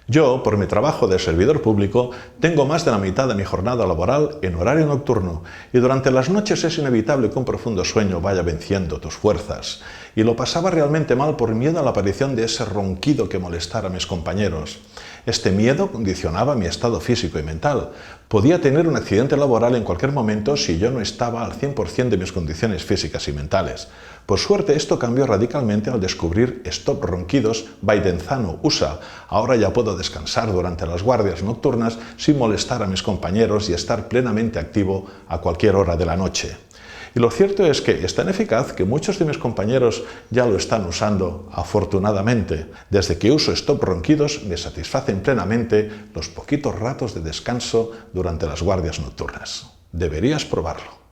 Yo, por mi trabajo de servidor público, tengo más de la mitad de mi jornada laboral en horario nocturno y durante las noches es inevitable que un profundo sueño vaya venciendo tus fuerzas. Y lo pasaba realmente mal por miedo a la aparición de ese ronquido que molestara a mis compañeros. Este miedo condicionaba mi estado físico y mental. Podía tener un accidente laboral en cualquier momento si yo no estaba al 100% de mis condiciones físicas y mentales. Por suerte, esto cambió radicalmente al descubrir Stop Ronquidos by Denzano USA. Ahora ya puedo descansar durante las guardias nocturnas sin molestar a mis compañeros y estar plenamente activo a cualquier hora de la noche. Y lo cierto es que es tan eficaz que muchos de mis compañeros ya lo están usando, afortunadamente. Desde que uso Stop Ronquidos me satisfacen plenamente los poquitos ratos de descanso durante las guardias nocturnas. Deberías probarlo.